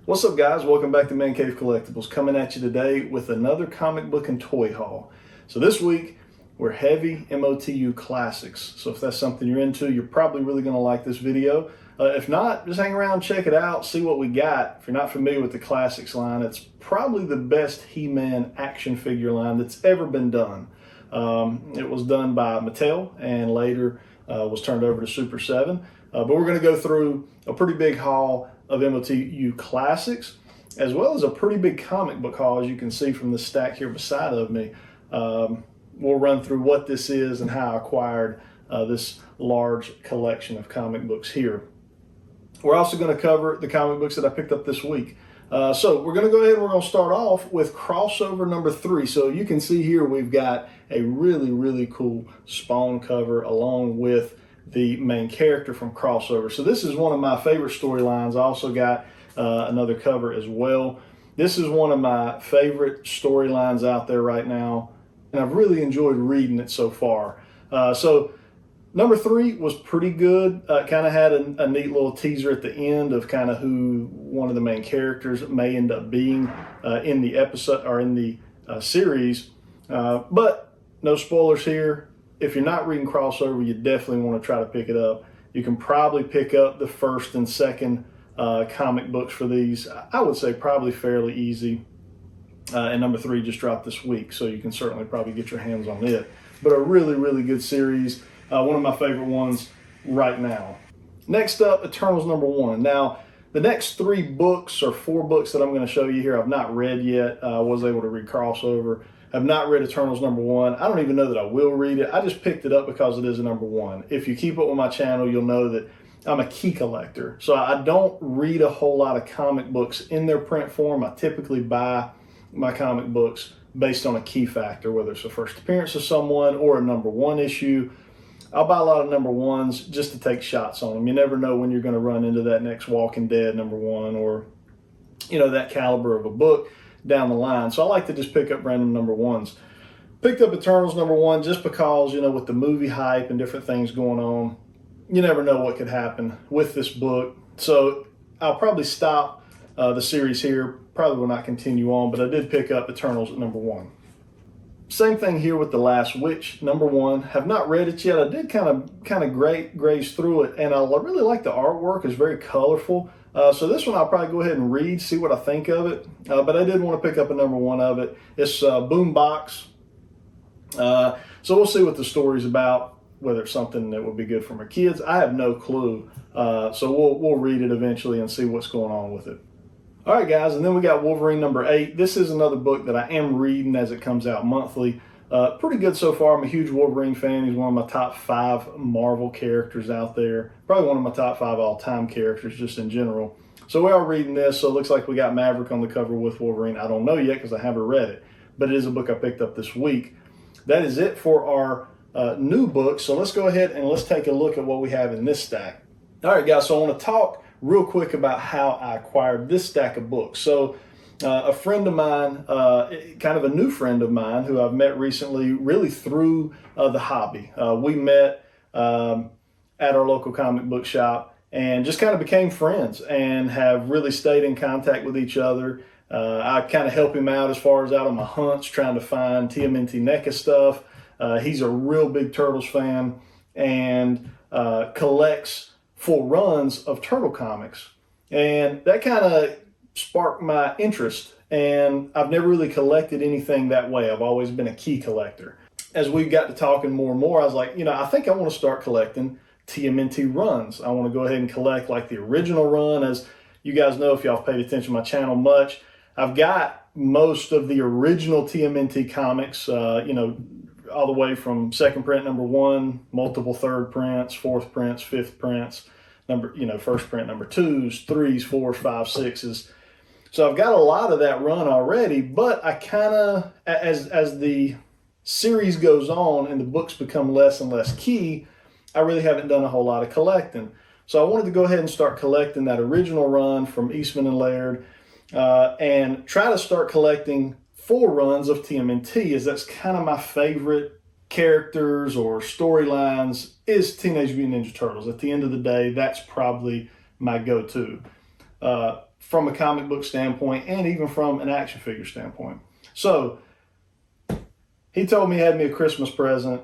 What's up, guys? Welcome back to Man Cave Collectibles, coming at you today with another comic book and toy haul. So this week we're heavy MOTU classics. So if that's something you're into, you're probably really going to like this video. If not, just hang around, check it out, see what we got. If you're not familiar with the classics line, it's probably the best He-Man action figure line that's ever been done. It was done by Mattel and later was turned over to Super 7. But we're going to go through a pretty big haul of MOTU classics, as well as a pretty big comic book haul, as you can see from the stack here beside of me. We'll run through what this is and how I acquired this large collection of comic books here. We're also going to cover the comic books that I picked up this week. So we're going to go ahead and we're going to start off with crossover number 3. So you can see here we've got a really cool Spawn cover along with the main character from crossover. So this is one of my favorite storylines. I also got another cover as well. This is one of my favorite storylines out there right now, and I've really enjoyed reading it so far. So number 3 was pretty good. Kind of had a neat little teaser at the end of kind of who one of the main characters may end up being in the episode or in the series. But no spoilers here. If you're not reading crossover, you definitely want to try to pick it up. You can probably pick up the first and second comic books for these. I would say probably fairly easy. And number 3 just dropped this week, so you can certainly probably get your hands on it. But a really good series. One of my favorite ones right now. Next up, Eternals number 1. Now, the next 3 books or 4 books that I'm going to show you here, I've not read yet. I was able to read crossover. I've not read Eternals number 1. I don't even know that I will read it. I just picked it up because it is a number 1. If you keep up with my channel, you'll know that I'm a key collector. So I don't read a whole lot of comic books in their print form. I typically buy my comic books based on a key factor, whether it's a first appearance of someone or a number 1 issue. I'll buy a lot of number 1s just to take shots on them. You never know when you're going to run into that next Walking Dead number 1 or, that caliber of a book down the line. So I like to just pick up random number 1s. Picked up Eternals number 1 just because, with the movie hype and different things going on, you never know what could happen with this book. So I'll probably stop the series here. Probably will not continue on, but I did pick up Eternals at number 1. Same thing here with The Last Witch, number 1. Have not read it yet. I did kind of graze through it, and I really like the artwork. It's very colorful. So this one I'll probably go ahead and read, see what I think of it. But I did want to pick up a number 1 of it. It's Boombox. So we'll see what the story's about, whether it's something that would be good for my kids. I have no clue. So we'll read it eventually and see what's going on with it. All right, guys, and then we got Wolverine number 8. This is another book that I am reading as it comes out monthly. Pretty good so far. I'm a huge Wolverine fan. He's one of my top 5 Marvel characters out there. Probably one of my top 5 all-time characters just in general. So we are reading this, so it looks like we got Maverick on the cover with Wolverine. I don't know yet because I haven't read it, but it is a book I picked up this week. That is it for our new book. So let's go ahead and let's take a look at what we have in this stack. All right, guys, so I want to talk real quick about how I acquired this stack of books. So a friend of mine, kind of a new friend of mine who I've met recently, really through the hobby. We met at our local comic book shop and just kind of became friends and have really stayed in contact with each other. I kind of help him out as far as out on my hunts, trying to find TMNT NECA stuff. He's a real big Turtles fan and collects full runs of Turtle comics. And that kind of sparked my interest, and I've never really collected anything that way. I've always been a key collector. As we got to talking more and more, I was like, I think I want to start collecting TMNT runs. I want to go ahead and collect like the original run. As you guys know, if y'all have paid attention to my channel much, I've got most of the original TMNT comics, all the way from second print number 1, multiple third prints, fourth prints, fifth prints, first print number 2s, 3s, 4s, 5s, 6s. So I've got a lot of that run already, but I kind of, as the series goes on and the books become less and less key, I really haven't done a whole lot of collecting. So I wanted to go ahead and start collecting that original run from Eastman and Laird and try to start collecting full runs of TMNT, as that's kind of my favorite characters or storylines is Teenage Mutant Ninja Turtles. At the end of the day, that's probably my go-to. from a comic book standpoint and even from an action figure standpoint. So he told me he had me a Christmas present.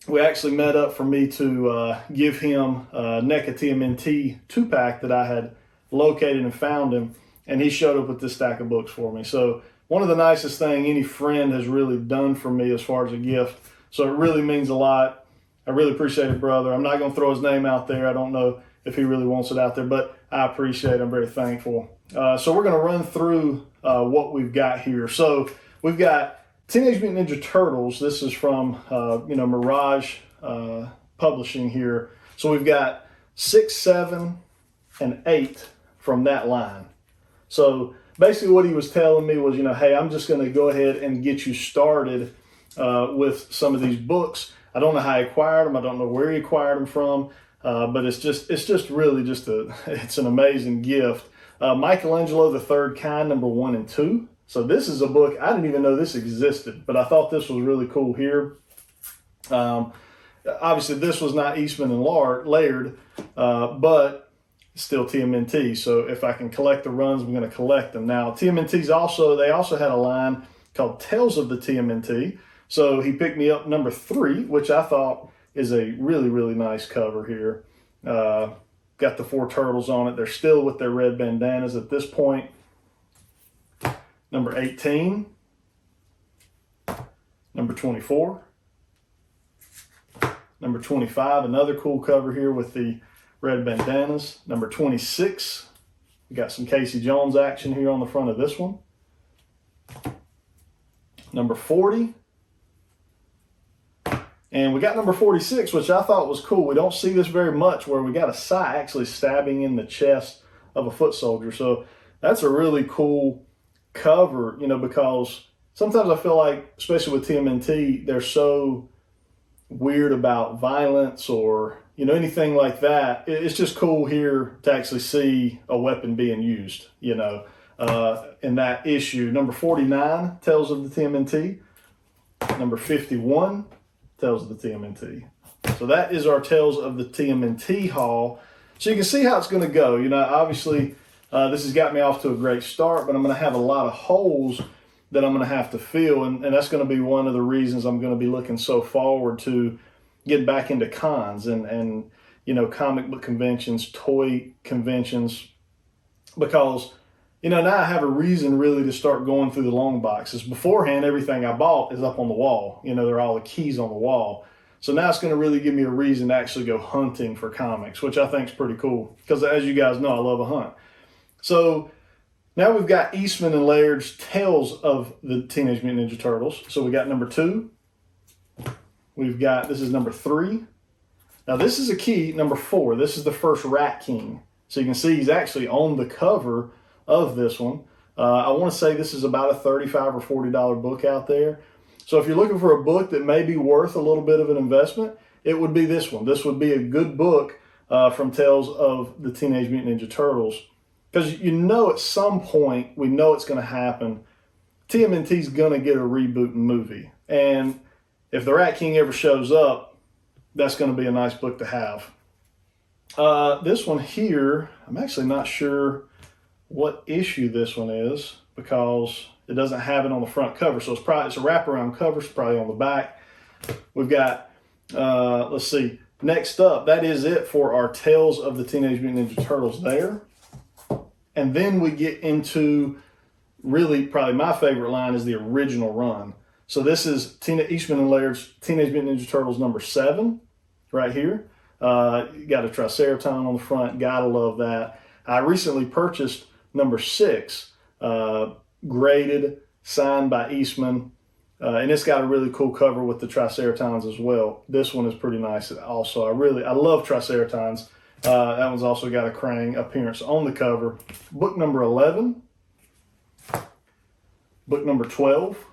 We actually met up for me to give him a NECA TMNT 2-pack that I had located and found him, and he showed up with this stack of books for me. So one of the nicest thing any friend has really done for me as far as a gift. So it really means a lot. I really appreciate it, brother. I'm not going to throw his name out there. I don't know if he really wants it out there, but I appreciate it. I'm very thankful. So we're going to run through what we've got here. So we've got Teenage Mutant Ninja Turtles. This is from Mirage Publishing here. So we've got 6, 7, and 8 from that line. So basically what he was telling me was, hey, I'm just going to go ahead and get you started with some of these books. I don't know how he acquired them. I don't know where he acquired them from, but it's just really it's an amazing gift. Michelangelo, the Third Kind, number 1 and 2. So this is a book, I didn't even know this existed, but I thought this was really cool here. Obviously, this was not Eastman and Laird, but still TMNT. So if I can collect the runs, I'm going to collect them. Now, TMNT's they also had a line called Tales of the TMNT. So he picked me up number 3, which I thought is a really, really nice cover here. Got the 4 turtles on it. They're still with their red bandanas at this point. Number 18, number 24, number 25, another cool cover here with the red bandanas. Number 26, we got some Casey Jones action here on the front of this one. Number 40, and we got number 46, which I thought was cool. We don't see this very much, where we got a Sai actually stabbing in the chest of a foot soldier. So that's a really cool cover, because sometimes I feel like, especially with TMNT, they're so weird about violence or, anything like that. It's just cool here to actually see a weapon being used, in that issue. Number 49, Tales of the TMNT. Number 51, Tales of the TMNT. So that is our Tales of the TMNT haul. So you can see how it's going to go. Obviously, this has got me off to a great start, but I'm going to have a lot of holes that I'm going to have to fill, and that's going to be one of the reasons I'm going to be looking so forward to getting back into cons and comic book conventions, toy conventions, because now I have a reason really to start going through the long boxes. Beforehand, everything I bought is up on the wall. They're all the keys on the wall. So now it's going to really give me a reason to actually go hunting for comics, which I think is pretty cool, because as you guys know, I love a hunt. So now we've got Eastman and Laird's Tales of the Teenage Mutant Ninja Turtles. So we got number 2. This is number 3. Now this is a key, number 4. This is the first Rat King. So you can see he's actually on the cover of this one. I want to say this is about a $35 or $40 book out there. So if you're looking for a book that may be worth a little bit of an investment, it would be this one. This would be a good book from Tales of the Teenage Mutant Ninja Turtles. Because at some point, we know it's going to happen. TMNT's going to get a rebooting movie. And if the Rat King ever shows up, that's going to be a nice book to have. This one here, I'm actually not sure what issue this one is, because it doesn't have it on the front cover. So it's a wraparound cover. It's probably on the back. We've got, let's see, next up, that is it for our Tales of the Teenage Mutant Ninja Turtles there. And then we get into really probably my favorite line is the original run. So this is Eastman and Laird's Teenage Mutant Ninja Turtles number 7 right here. You got a Triceraton on the front. Gotta love that. I recently purchased number 6, graded, signed by Eastman. And it's got a really cool cover with the Triceratons as well. This one is pretty nice also. I love Triceratons. That one's also got a Krang appearance on the cover. Book number 11. Book number 12.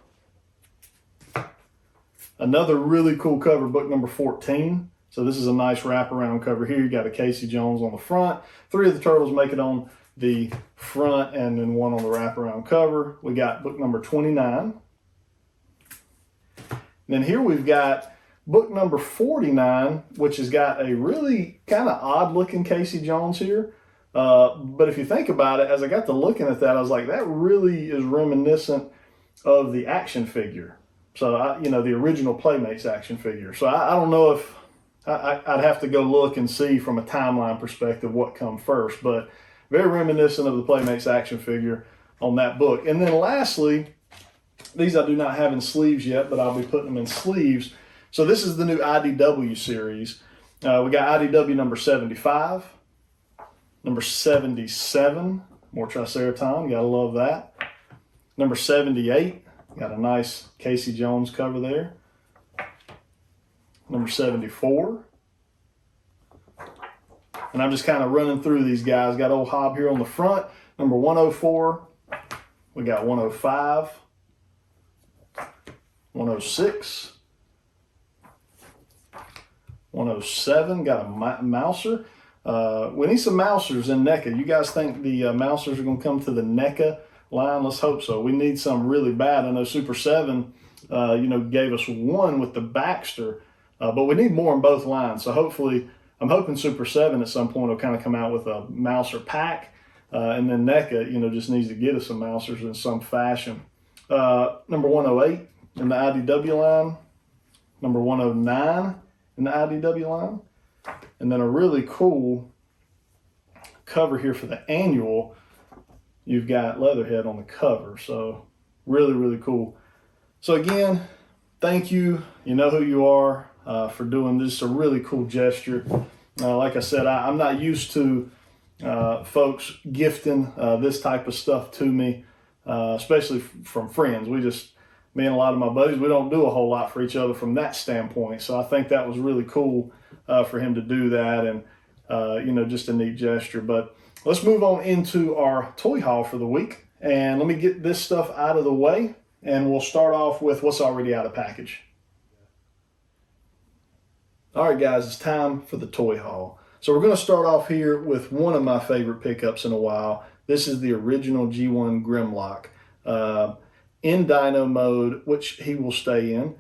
Another really cool cover, book number 14. So this is a nice wraparound cover here. You got a Casey Jones on the front. 3 of the Turtles make it on the front, and then 1 on the wraparound cover. We got book number 29. And then here we've got book number 49, which has got a really kind of odd looking Casey Jones here. But if you think about it, as I got to looking at that, I was like, that really is reminiscent of the action figure. So, the original Playmates action figure. So I don't know if I'd have to go look and see from a timeline perspective what come first, but very reminiscent of the Playmates action figure on that book. And then lastly, these I do not have in sleeves yet, but I'll be putting them in sleeves. So this is the new IDW series. We got IDW number 75, number 77, more Triceraton, gotta love that. Number 78, got a nice Casey Jones cover there. Number 74. And I'm just kind of running through these guys. Got old Hob here on the front. Number 104. We got 105. 106. 107. Got a Mouser. We need some Mousers in NECA. You guys think the Mousers are going to come to the NECA line? Let's hope so. We need some really bad. I know Super 7, gave us one with the Baxter. But we need more in both lines. So hopefully, I'm hoping Super 7 at some point will kind of come out with a Mouser pack. And then NECA, just needs to get us some Mousers in some fashion. Number 108 in the IDW line. Number 109 in the IDW line. And then a really cool cover here for the annual. You've got Leatherhead on the cover. So really, really cool. So again, thank you. You know who you are. For doing this. A really cool gesture. Like I said, I'm not used to folks gifting this type of stuff to me, especially from friends. Me and a lot of my buddies, we don't do a whole lot for each other from that standpoint. So I think that was really cool for him to do that, and just a neat gesture. But let's move on into our toy haul for the week, and let me get this stuff out of the way, and we'll start off with what's already out of package. All right, guys, it's time for the toy haul. So we're going to start off here with one of my favorite pickups in a while. This is the original G1 Grimlock in Dino mode, which he will stay in.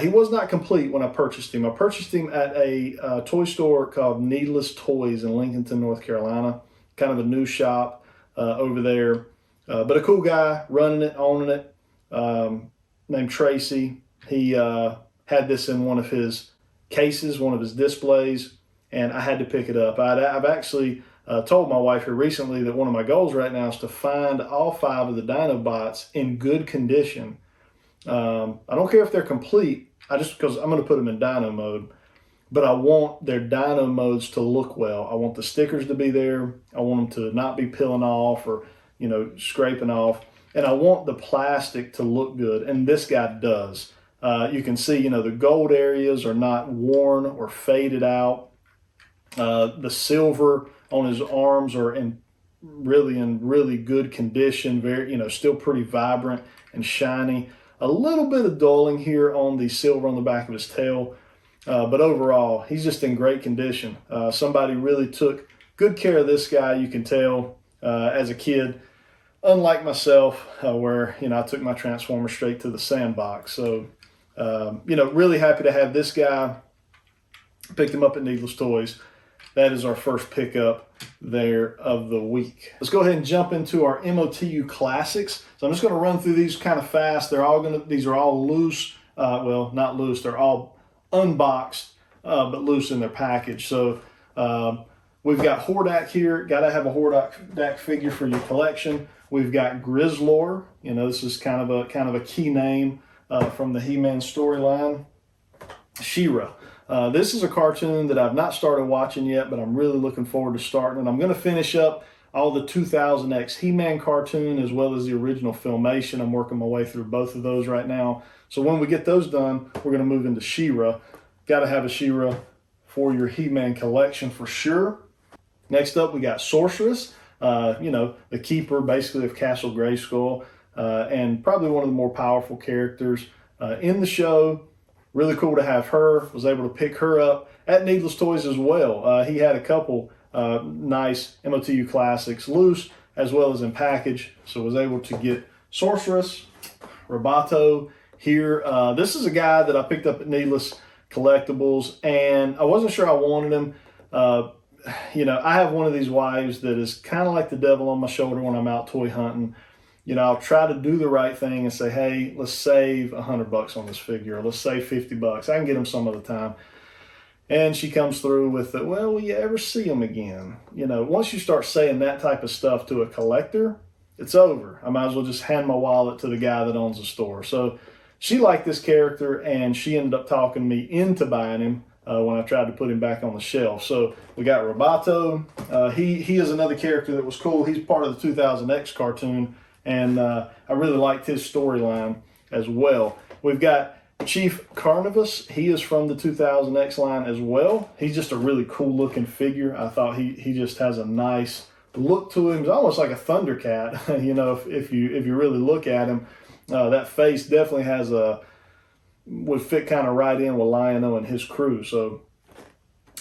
He was not complete when I purchased him. I purchased him at a toy store called Needless Toys in Lincolnton, North Carolina. Kind of a new shop over there. But a cool guy running it, owning it, named Tracy. He had this in one of his cases, one of his displays, and I had to pick it up. I've actually told my wife here recently that one of my goals right now is to find all 5 of the Dinobots in good condition. I don't care if they're complete, because I'm going to put them in Dino mode, but I want their Dino modes to look well. I want the stickers to be there. I want them to not be peeling off or, scraping off. And I want the plastic to look good, and this guy does. You can see, the gold areas are not worn or faded out. The silver on his arms are in really good condition. Very, still pretty vibrant and shiny. A little bit of dulling here on the silver on the back of his tail. But overall, he's just in great condition. Somebody really took good care of this guy, you can tell, as a kid. Unlike myself, where, I took my Transformer straight to the sandbox. So, really happy to have this guy. Picked him up at Needless Toys. That is our first pickup there of the week. Let's go ahead and jump into our MOTU classics. So I'm just going to run through these kind of fast. These are all loose. Well, not loose. They're all unboxed, but loose in their package. So we've got Hordak here. Got to have a Hordak figure for your collection. We've got Grizzlor. This is kind of a key name from the He-Man storyline. She-Ra. This is a cartoon that I've not started watching yet, but I'm really looking forward to starting. And I'm going to finish up all the 2000X He-Man cartoon as well as the original Filmation. I'm working my way through both of those right now. So when we get those done, we're going to move into She-Ra. Got to have a She-Ra for your He-Man collection for sure. Next up, we got Sorceress. The keeper basically of Castle Grayskull, and probably one of the more powerful characters in the show. Really cool to have her. Was able to pick her up at Needless Toys as well. He had a couple nice MOTU classics loose as well as in package, so was able to get Sorceress, Roboto here. This is a guy that I picked up at Needless Collectibles, and I wasn't sure I wanted him. you know, I have one of these wives that is kind of like the devil on my shoulder when I'm out toy hunting. You know, I'll try to do the right thing and say, hey, let's save $100 on this figure, or let's save $50. I can get them some other time. And she comes through with, well, will you ever see them again? You know, once you start saying that type of stuff to a collector, it's over. I might as well just hand my wallet to the guy that owns the store. So she liked this character, and she ended up talking me into buying him when I tried to put him back on the shelf. So we got Roboto. He is another character that was cool. He's part of the 2000X cartoon, and I really liked his storyline as well. We've got Chief Carnivus. He is from the 2000X line as well. He's just a really cool looking figure. I thought he just has a nice look to him. He's almost like a Thundercat. You know, if you really look at him, that face definitely would fit kind of right in with Lion-O and his crew. So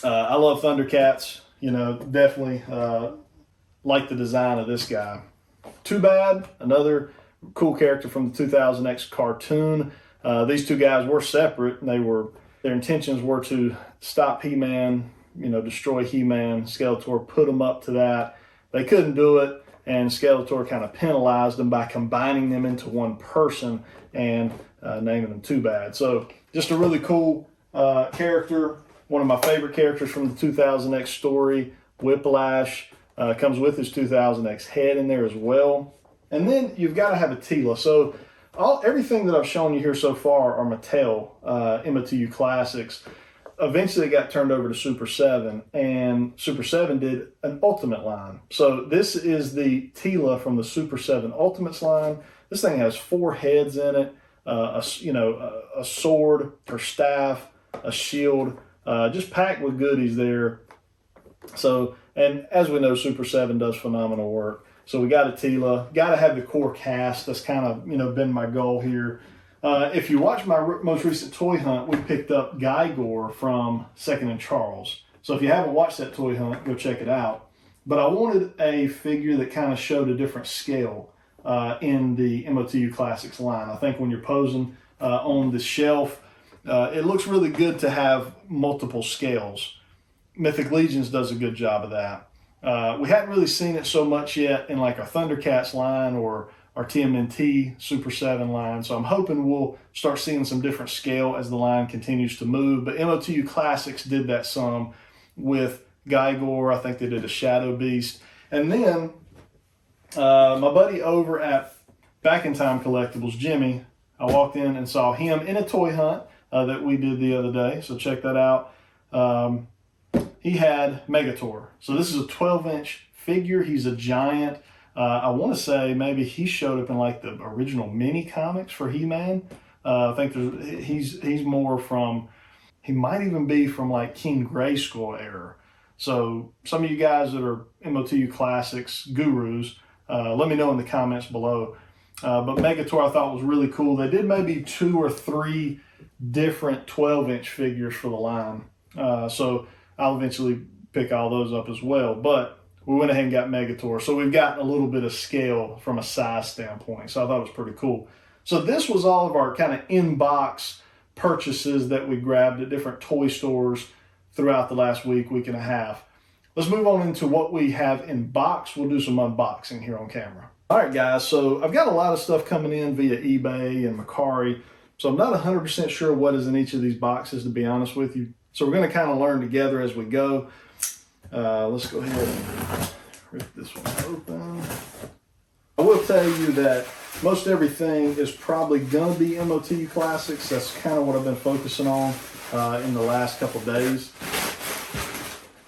I love Thundercats. You know, definitely like the design of this guy. Too Bad, another cool character from the 2000X cartoon. These two guys were separate. Their intentions were to stop He-Man, you know, destroy He-Man. Skeletor put them up to that. They couldn't do it, and Skeletor kind of penalized them by combining them into one person and naming them Too Bad. So just a really cool character. One of my favorite characters from the 2000X story. Whiplash comes with his 2000X head in there as well. And then you've got to have a Teela. So everything that I've shown you here so far are Mattel MOTU classics. Eventually it got turned over to Super 7, and Super 7 did an Ultimate line. So this is the Teela from the Super 7 Ultimates line. This thing has 4 heads in it, a sword, her staff, a shield, just packed with goodies there. So, and as we know, Super 7 does phenomenal work. So we got a Teela, got to have the core cast. That's kind of, you know, been my goal here. If you watch my most recent toy hunt, we picked up Guygor from Second and Charles. So if you haven't watched that toy hunt, go check it out. But I wanted a figure that kind of showed a different scale in the MOTU Classics line. I think when you're posing on the shelf, it looks really good to have multiple scales. Mythic Legions does a good job of that. We hadn't really seen it so much yet in like our Thundercats line or our TMNT Super 7 line. So I'm hoping we'll start seeing some different scale as the line continues to move. But MOTU Classics did that some with Guygor. I think they did a Shadow Beast. And then my buddy over at Back in Time Collectibles, Jimmy, I walked in and saw him in a toy hunt that we did the other day. So check that out. He had Megator. So this is a 12-inch figure. He's a giant. I want to say maybe he showed up in like the original mini comics for He-Man. I think he's more from, he might even be from like King Grayskull era. So some of you guys that are MOTU Classics gurus, let me know in the comments below. But Megator I thought was really cool. They did maybe 2 or 3 different 12-inch figures for the line. So I'll eventually pick all those up as well. But we went ahead and got Megator. So we've gotten a little bit of scale from a size standpoint. So I thought it was pretty cool. So this was all of our kind of in-box purchases that we grabbed at different toy stores throughout the last week and a half. Let's move on into what we have in box. We'll do some unboxing here on camera. All right, guys. So I've got a lot of stuff coming in via eBay and Mercari. So I'm not 100% sure what is in each of these boxes, to be honest with you. So we're going to kind of learn together as we go. Let's go ahead and rip this one open. I will tell you that most everything is probably going to be MOTU Classics. That's kind of what I've been focusing on in the last couple days.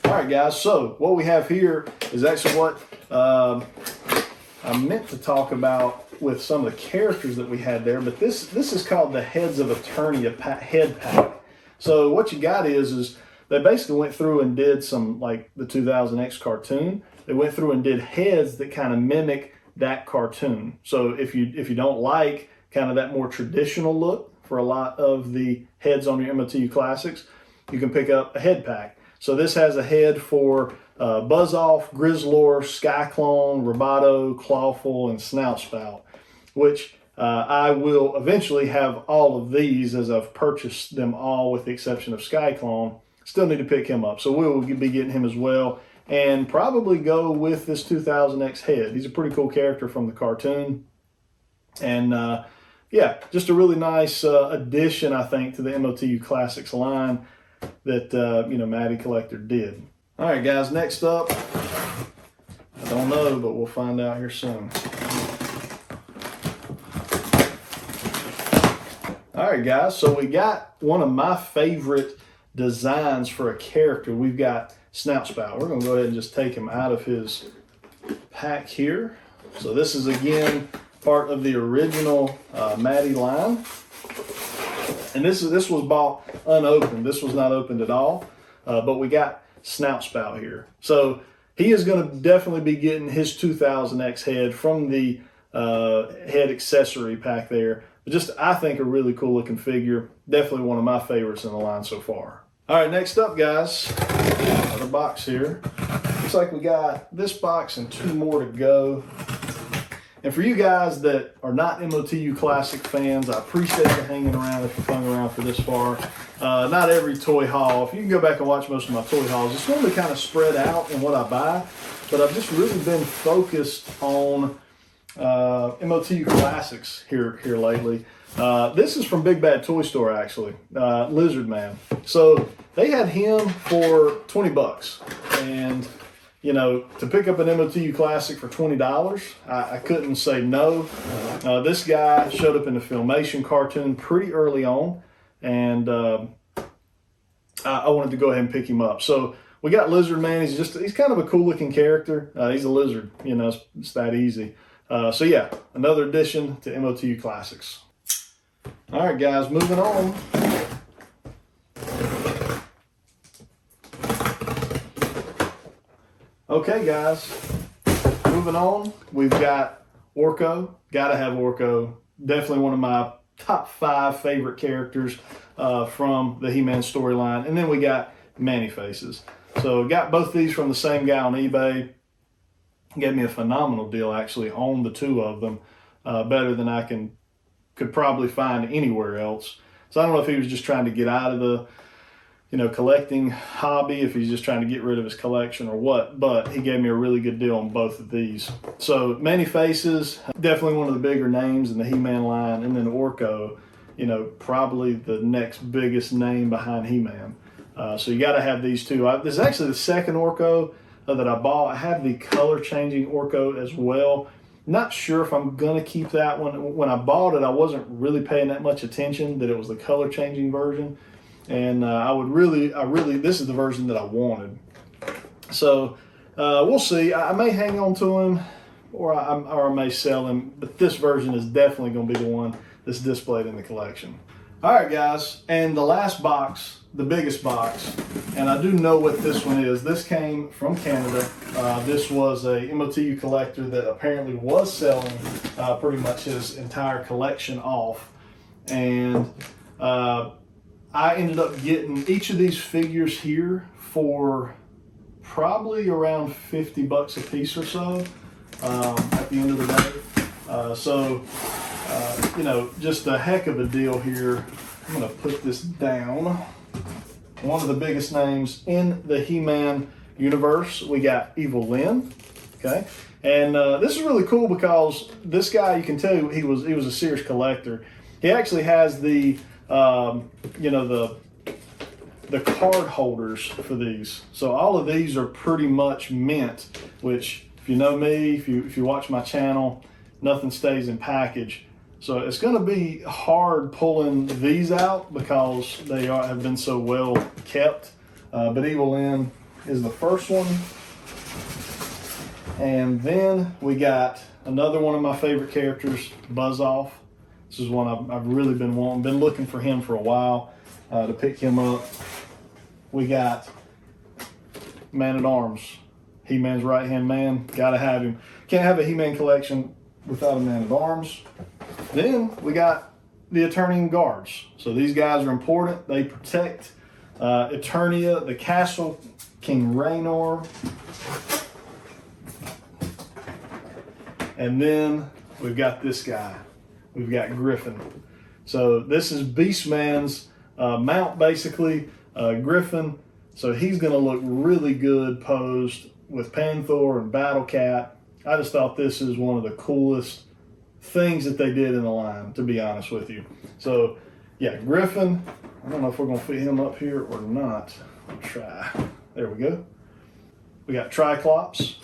All right, guys. So what we have here is actually what I meant to talk about with some of the characters that we had there. But this is called the Heads of Eternia head pack. So what you got is they basically went through and did some, like the 2000X cartoon. They went through and did heads that kind of mimic that cartoon. So if you don't like kind of that more traditional look for a lot of the heads on your MOTU Classics, you can pick up a head pack. So this has a head for Buzz-Off, Grizzlor, Skyclone, Roboto, Clawful, and Snoutspout, which I will eventually have all of these as I've purchased them all with the exception of Skyclone. still need to pick him up. So we'll be getting him as well, and probably go with this 2000X head. He's a pretty cool character from the cartoon. And yeah, just a really nice addition, I think, to the MOTU Classics line that, Matty Collector did. All right, guys, next up, I don't know, but we'll find out here soon. All right, guys, so we got one of my favorite designs for a character. We've got Snout Spout. We're going to go ahead and just take him out of his pack here. So this is, again, part of the original Matty line. And this was bought unopened. This was not opened at all, but we got Snout Spout here. So he is going to definitely be getting his 2000X head from the head accessory pack there. But just, I think, a really cool looking figure. Definitely one of my favorites in the line so far. All right, next up, guys, another box here. Looks like we got this box and 2 more to go. And for you guys that are not MOTU Classic fans, I appreciate you hanging around if you've hung around for this far. Not every toy haul. If you can go back and watch most of my toy hauls, it's normally kind of spread out in what I buy. But I've just really been focused on MOTU Classics here lately. This is from Big Bad Toy Store, actually. Lizard Man. So they had him for 20 bucks. And to pick up an MOTU Classic for $20, I couldn't say no. This guy showed up in the Filmation cartoon pretty early on, and I wanted to go ahead and pick him up. So we got Lizard Man. He's kind of a cool looking character. He's a lizard, it's that easy. So yeah, another addition to MOTU Classics. All right, guys, moving on. Okay, guys, moving on. We've got Orko. Gotta have Orko. Definitely one of my top 5 favorite characters from the He-Man storyline. And then we got Man-E-Faces. So got both these from the same guy on eBay. Gave me a phenomenal deal, actually, on the 2 of them. Better than I could probably find anywhere else. So I don't know if he was just trying to get out of the collecting hobby, if he's just trying to get rid of his collection or what, but he gave me a really good deal on both of these. So Man-E-Faces, definitely one of the bigger names in the He-Man line, and then Orko, probably the next biggest name behind He-Man. So you got to have these 2. This is actually the second Orko that I bought. I have the color changing Orko as well. Not sure if I'm gonna keep that one. When I bought it, I wasn't really paying that much attention that it was the color changing version. And this is the version that I wanted. So we'll see. I may hang on to him, or I may sell him. But this version is definitely going to be the one that's displayed in the collection. All right, guys. And the last box, the biggest box, and I do know what this one is. This came from Canada. This was a MOTU collector that apparently was selling pretty much his entire collection off. And I ended up getting each of these figures here for probably around 50 bucks a piece or so at the end of the day. Just a heck of a deal here. I'm going to put this down. One of the biggest names in the He-Man universe. We got Evil Lyn. Okay. And this is really cool because this guy, you can tell he was a serious collector. He actually has the the card holders for these. So all of these are pretty much mint, which if you know me, if you watch my channel, nothing stays in package. So it's going to be hard pulling these out because they have been so well kept. But Evil Lyn is the first one. And then we got another one of my favorite characters, Buzz Off. This is one I've really been looking for him for a while to pick him up. We got Man-at-Arms, He-Man's right-hand man. Gotta have him. Can't have a He-Man collection without a Man-at-Arms. Then we got the Eternian Guards. So these guys are important. They protect Eternia, the castle, King Raynor. And then we've got this guy. We've got Griffin. So this is Beastman's mount, basically. Griffin So he's going to look really good posed with Panther and Battle Cat. I just thought this is one of the coolest things that they did in the line, to be honest with you. So yeah, Griffin, I don't know if we're going to fit him up here or not. I'll try. There we go. We got Triclops.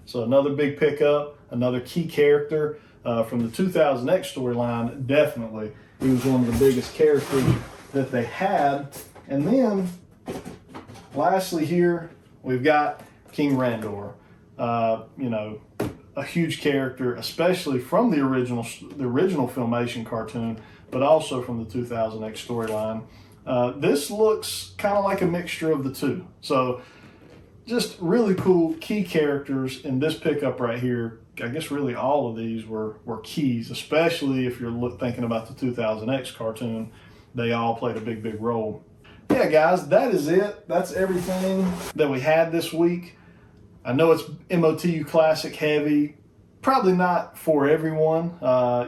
So another big pickup, another key character from the 2000X storyline. Definitely, he was one of the biggest characters that they had. And then, lastly here, we've got King Randor. You know, a huge character, especially from the original Filmation cartoon, but also from the 2000X storyline. This looks kind of like a mixture of the two. So just really cool key characters in this pickup right here. I guess really all of these were keys, especially if you're thinking about the 2000X cartoon. They all played a big role. Yeah, guys, that is it. That's everything that we had this week. I know it's MOTU Classic heavy. Probably not for everyone.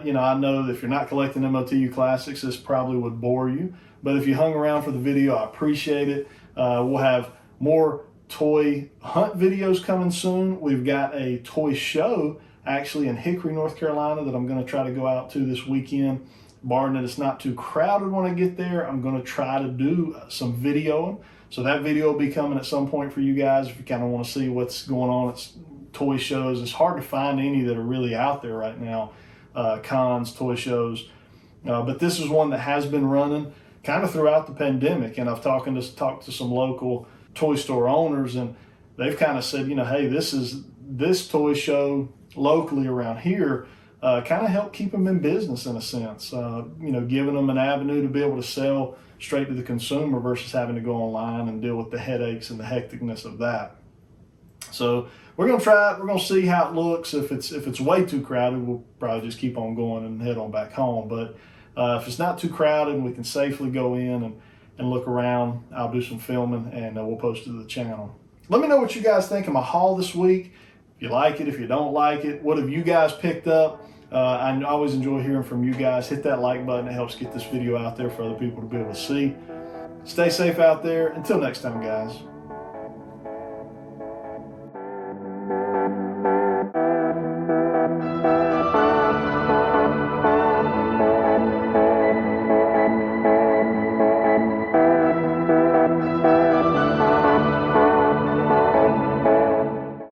You know, I know that if you're not collecting MOTU Classics, this probably would bore you. But if you hung around for the video, I appreciate it. We'll have more toy hunt videos coming soon. We've got a toy show actually in Hickory, North Carolina that I'm going to try to go out to this weekend. Barring that it's not too crowded when I get there, I'm going to try to do some videoing. So that video will be coming at some point for you guys if you kind of want to see what's going on at toy shows. It's hard to find any that are really out there right now, cons, toy shows. But this is one that has been running kind of throughout the pandemic. And I've talked to some local toy store owners, and they've kind of said, you know, hey, this toy show locally around here kind of helped keep them in business in a sense, you know, giving them an avenue to be able to sell straight to the consumer versus having to go online and deal with the headaches and the hecticness of that. So we're going to try it. We're going to see how it looks. If it's way too crowded, we'll probably just keep on going and head on back home. But if it's not too crowded and we can safely go in and look around, I'll do some filming and we'll post it to the channel. Let me know what you guys think of my haul this week. If you like it, if you don't like it, what have you guys picked up? I always enjoy hearing from you guys. Hit that like button. It helps get this video out there for other people to be able to see. Stay safe out there. Until next time, guys.